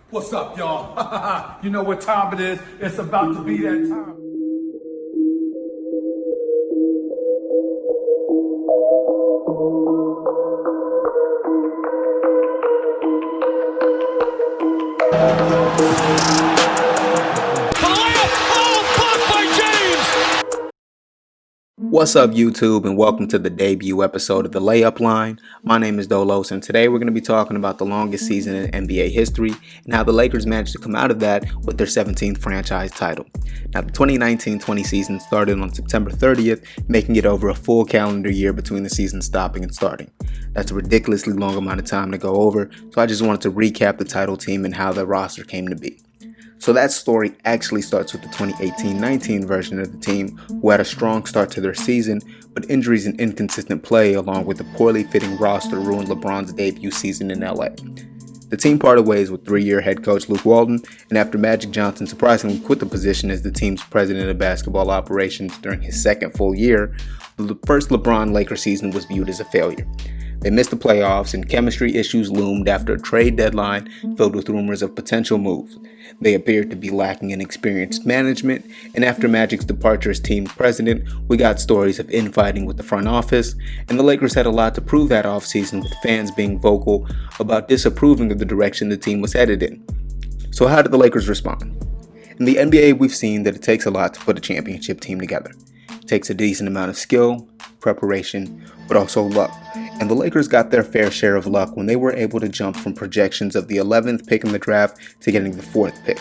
What's up, y'all? You know what time it is. It's about to be that time. What's up, YouTube, and welcome to the debut episode of the Layup Line. My name is Dolos, and today we're going to be talking about the longest season in NBA history and how the Lakers managed to come out of that with their 17th franchise title. Now, the 2019-20 season started on September 30th, making it over a full calendar year between the season stopping and starting. That's a ridiculously long amount of time to go over, so I just wanted to recap the title team and how the roster came to be. So that story actually starts with the 2018-19 version of the team, who had a strong start to their season, but injuries and inconsistent play along with the poorly fitting roster ruined LeBron's debut season in LA. The team parted ways with three-year head coach Luke Walton, and after Magic Johnson surprisingly quit the position as the team's president of basketball operations during his second full year, the first LeBron Lakers season was viewed as a failure. They missed the playoffs, and chemistry issues loomed after a trade deadline filled with rumors of potential moves. They appeared to be lacking in experienced management, and after Magic's departure as team president, we got stories of infighting with the front office, and the Lakers had a lot to prove that offseason, with fans being vocal about disapproving of the direction the team was headed in. So how did the Lakers respond? In the NBA, we've seen that it takes a lot to put a championship team together. It takes a decent amount of skill, preparation, but also luck. And the Lakers got their fair share of luck when they were able to jump from projections of the 11th pick in the draft to getting the 4th pick.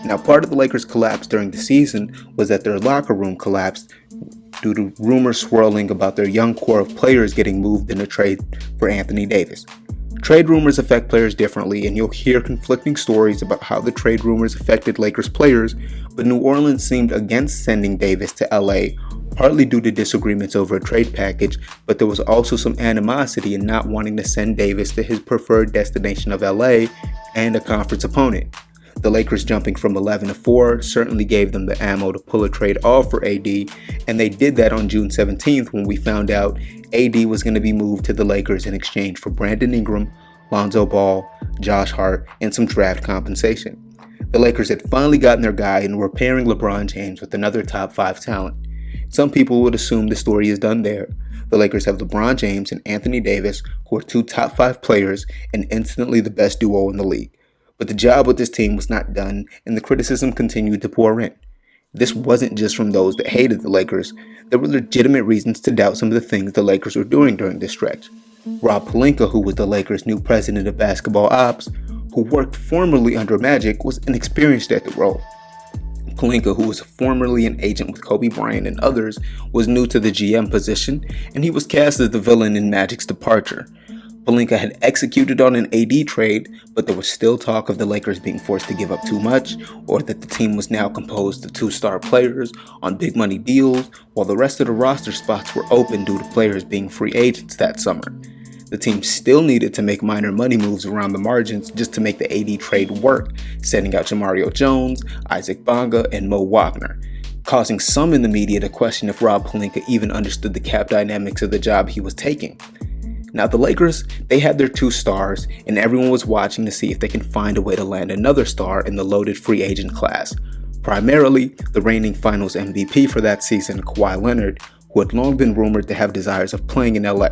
Now, part of the Lakers' collapse during the season was that their locker room collapsed due to rumors swirling about their young core of players getting moved in a trade for Anthony Davis. Trade rumors affect players differently, and you'll hear conflicting stories about how the trade rumors affected Lakers players, but New Orleans seemed against sending Davis to LA, partly due to disagreements over a trade package, but there was also some animosity in not wanting to send Davis to his preferred destination of LA and a conference opponent. The Lakers jumping from 11-4 certainly gave them the ammo to pull a trade off for AD, and they did that on June 17th when we found out AD was going to be moved to the Lakers in exchange for Brandon Ingram, Lonzo Ball, Josh Hart, and some draft compensation. The Lakers had finally gotten their guy and were pairing LeBron James with another top 5 talent. Some people would assume the story is done there. The Lakers have LeBron James and Anthony Davis, who are 2 top 5 players and instantly the best duo in the league. But the job with this team was not done, and the criticism continued to pour in. This wasn't just from those that hated the Lakers. There were legitimate reasons to doubt some of the things the Lakers were doing during this stretch. Rob Pelinka, who was the Lakers' new president of basketball ops, who worked formerly under Magic, was inexperienced at the role. Pelinka, who was formerly an agent with Kobe Bryant and others, was new to the GM position, and he was cast as the villain in Magic's departure. Pelinka had executed on an AD trade, but there was still talk of the Lakers being forced to give up too much, or that the team was now composed of 2-star players on big money deals, while the rest of the roster spots were open due to players being free agents that summer. The team still needed to make minor money moves around the margins just to make the AD trade work, sending out Jamario Jones, Isaac Bonga, and Mo Wagner, causing some in the media to question if Rob Pelinka even understood the cap dynamics of the job he was taking. Now, the Lakers, they had their 2 stars, and everyone was watching to see if they can find a way to land another star in the loaded free agent class. Primarily, the reigning Finals MVP for that season, Kawhi Leonard, who had long been rumored to have desires of playing in LA.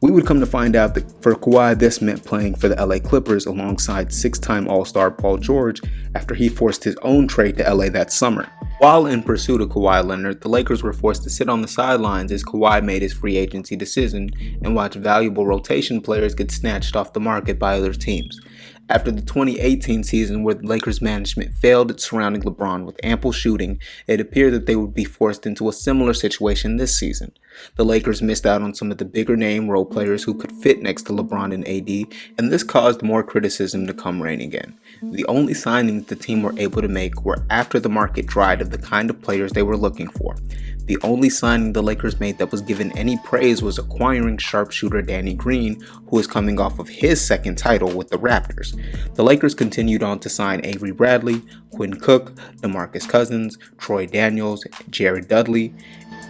We would come to find out that for Kawhi, this meant playing for the LA Clippers alongside 6-time All-Star Paul George after he forced his own trade to LA that summer. While in pursuit of Kawhi Leonard, the Lakers were forced to sit on the sidelines as Kawhi made his free agency decision and watch valuable rotation players get snatched off the market by other teams. After the 2018 season, where the Lakers management failed at surrounding LeBron with ample shooting, it appeared that they would be forced into a similar situation this season. The Lakers missed out on some of the bigger name role players who could fit next to LeBron and AD, and this caused more criticism to come raining in. The only signings the team were able to make were after the market dried of the kind of players they were looking for. The only signing the Lakers made that was given any praise was acquiring sharpshooter Danny Green, who is coming off of his second title with the Raptors. The Lakers continued on to sign Avery Bradley, Quinn Cook, DeMarcus Cousins, Troy Daniels, Jared Dudley.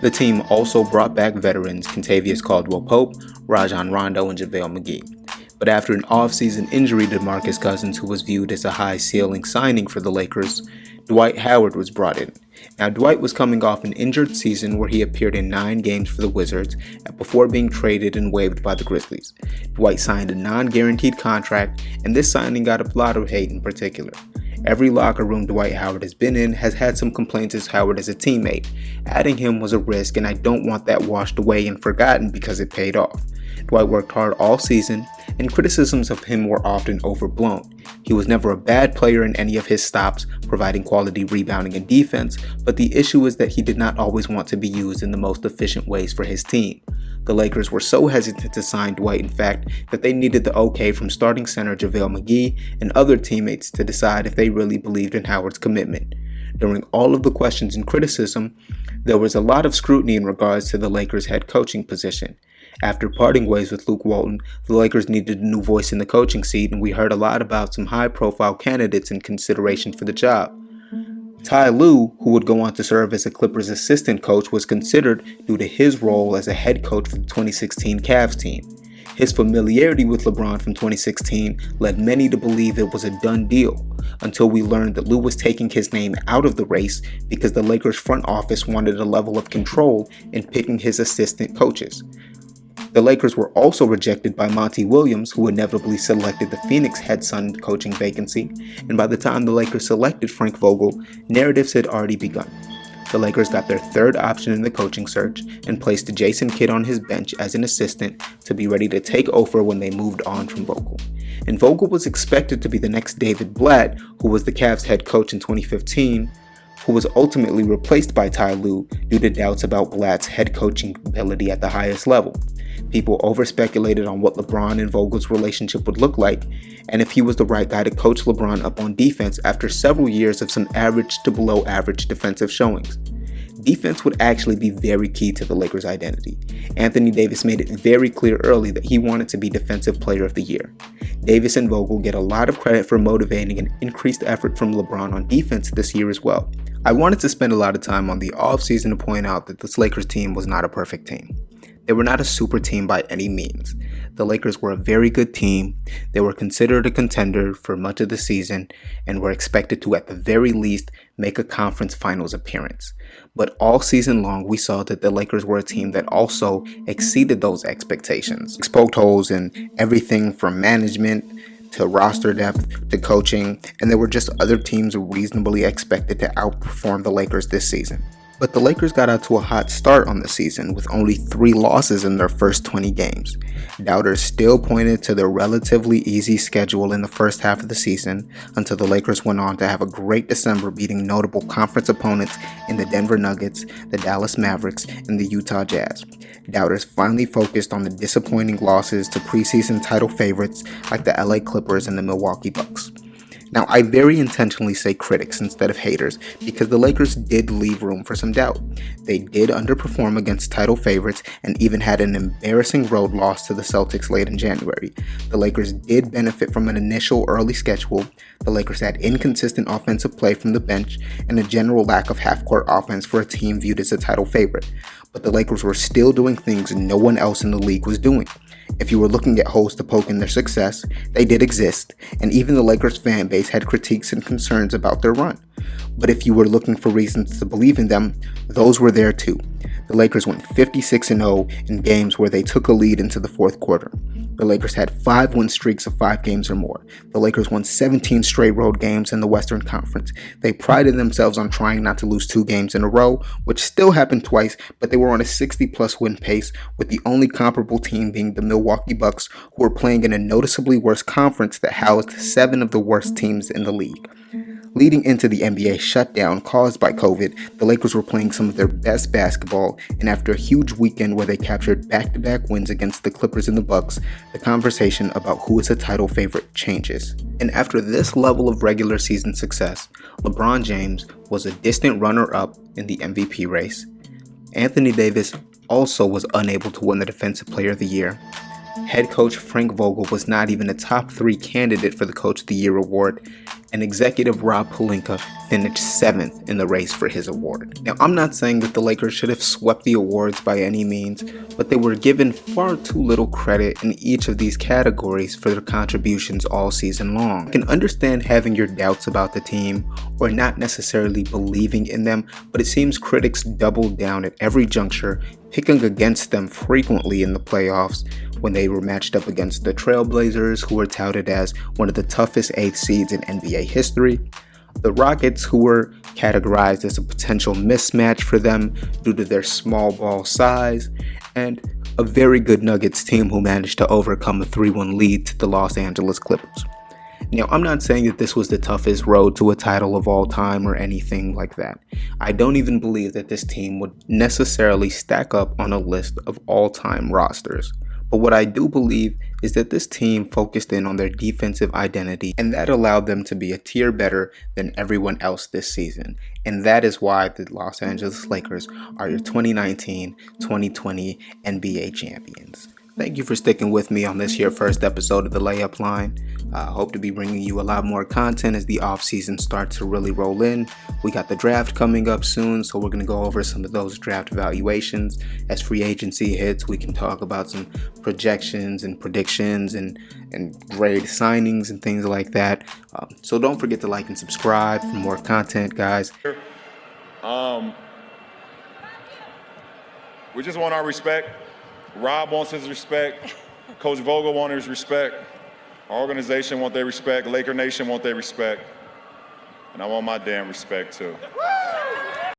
The team also brought back veterans Kentavious Caldwell-Pope, Rajon Rondo, and JaVale McGee. But after an off-season injury to DeMarcus Cousins, who was viewed as a high-ceiling signing for the Lakers, Dwight Howard was brought in. Now, Dwight was coming off an injured season where he appeared in 9 games for the Wizards before being traded and waived by the Grizzlies. Dwight signed a non-guaranteed contract, and this signing got a lot of hate in particular. Every locker room Dwight Howard has been in has had some complaints as Howard as a teammate. Adding him was a risk, and I don't want that washed away and forgotten because it paid off. Dwight worked hard all season, and criticisms of him were often overblown. He was never a bad player in any of his stops, providing quality rebounding and defense, but the issue is that he did not always want to be used in the most efficient ways for his team. The Lakers were so hesitant to sign Dwight, in fact, that they needed the okay from starting center JaVale McGee and other teammates to decide if they really believed in Howard's commitment. During all of the questions and criticism, there was a lot of scrutiny in regards to the Lakers' head coaching position. After parting ways with Luke Walton, the Lakers needed a new voice in the coaching seat, and we heard a lot about some high-profile candidates in consideration for the job. Ty Lue, who would go on to serve as the Clippers' assistant coach, was considered due to his role as a head coach for the 2016 Cavs team. His familiarity with LeBron from 2016 led many to believe it was a done deal, until we learned that Lue was taking his name out of the race because the Lakers' front office wanted a level of control in picking his assistant coaches. The Lakers were also rejected by Monty Williams, who inevitably selected the Phoenix head-son coaching vacancy, and by the time the Lakers selected Frank Vogel, narratives had already begun. The Lakers got their third option in the coaching search and placed Jason Kidd on his bench as an assistant to be ready to take over when they moved on from Vogel. And Vogel was expected to be the next David Blatt, who was the Cavs head coach in 2015, who was ultimately replaced by Ty Lue due to doubts about Blatt's head coaching ability at the highest level. People overspeculated on what LeBron and Vogel's relationship would look like, and if he was the right guy to coach LeBron up on defense after several years of some average to below average defensive showings. Defense would actually be very key to the Lakers' identity. Anthony Davis made it very clear early that he wanted to be Defensive Player of the Year. Davis and Vogel get a lot of credit for motivating an increased effort from LeBron on defense this year as well. I wanted to spend a lot of time on the offseason to point out that this Lakers team was not a perfect team. They were not a super team by any means. The Lakers were a very good team. They were considered a contender for much of the season and were expected to, at the very least, make a conference finals appearance. But all season long, we saw that the Lakers were a team that also exceeded those expectations. Exposed holes in everything from management to roster depth to coaching, and there were just other teams reasonably expected to outperform the Lakers this season. But the Lakers got out to a hot start on the season with only 3 losses in their first 20 games. Doubters still pointed to their relatively easy schedule in the first half of the season until the Lakers went on to have a great December, beating notable conference opponents in the Denver Nuggets, the Dallas Mavericks, and the Utah Jazz. Doubters finally focused on the disappointing losses to preseason title favorites like the LA Clippers and the Milwaukee Bucks. Now, I very intentionally say critics instead of haters because the Lakers did leave room for some doubt. They did underperform against title favorites and even had an embarrassing road loss to the Celtics late in January. The Lakers did benefit from an initial early schedule. The Lakers had inconsistent offensive play from the bench and a general lack of half-court offense for a team viewed as a title favorite. But the Lakers were still doing things no one else in the league was doing. If you were looking at holes to poke in their success, they did exist, and even the Lakers fan base had critiques and concerns about their run. But if you were looking for reasons to believe in them, those were there too. The Lakers went 56-0 in games where they took a lead into the fourth quarter. The Lakers had 5 win streaks of 5 games or more. The Lakers won 17 straight road games in the Western Conference. They prided themselves on trying not to lose 2 games in a row, which still happened twice, but they were on a 60-plus win pace, with the only comparable team being the Milwaukee Bucks, who were playing in a noticeably worse conference that housed 7 of the worst teams in the league. Leading into the NBA shutdown caused by COVID, the Lakers were playing some of their best basketball, and after a huge weekend where they captured back-to-back wins against the Clippers and the Bucks, the conversation about who is a title favorite changes. And after this level of regular season success, LeBron James was a distant runner-up in the MVP race. Anthony Davis also was unable to win the Defensive Player of the Year. Head coach Frank Vogel was not even a top 3 candidate for the Coach of the Year award, and executive Rob Pelinka finished 7th in the race for his award. Now, I'm not saying that the Lakers should have swept the awards by any means, but they were given far too little credit in each of these categories for their contributions all season long. I can understand having your doubts about the team or not necessarily believing in them, but it seems critics doubled down at every juncture, picking against them frequently in the playoffs when they were matched up against the Trailblazers, who were touted as one of the toughest 8th seeds in NBA history, the Rockets, who were categorized as a potential mismatch for them due to their small ball size, and a very good Nuggets team who managed to overcome a 3-1 lead to the Los Angeles Clippers. Now, I'm not saying that this was the toughest road to a title of all time or anything like that. I don't even believe that this team would necessarily stack up on a list of all-time rosters. But what I do believe is that this team focused in on their defensive identity, and that allowed them to be a tier better than everyone else this season. And that is why the Los Angeles Lakers are your 2019-2020 NBA champions. Thank you for sticking with me on this here first episode of the Layup Line. I hope to be bringing you a lot more content as the offseason starts to really roll in. We got the draft coming up soon, so we're going to go over some of those draft evaluations. As free agency hits, we can talk about some projections and predictions and grade signings and things like that. So don't forget to like and subscribe for more content, guys. We just want our respect. Rob wants his respect. Coach Vogel wants his respect. Our organization wants their respect. Laker Nation wants their respect. And I want my damn respect too.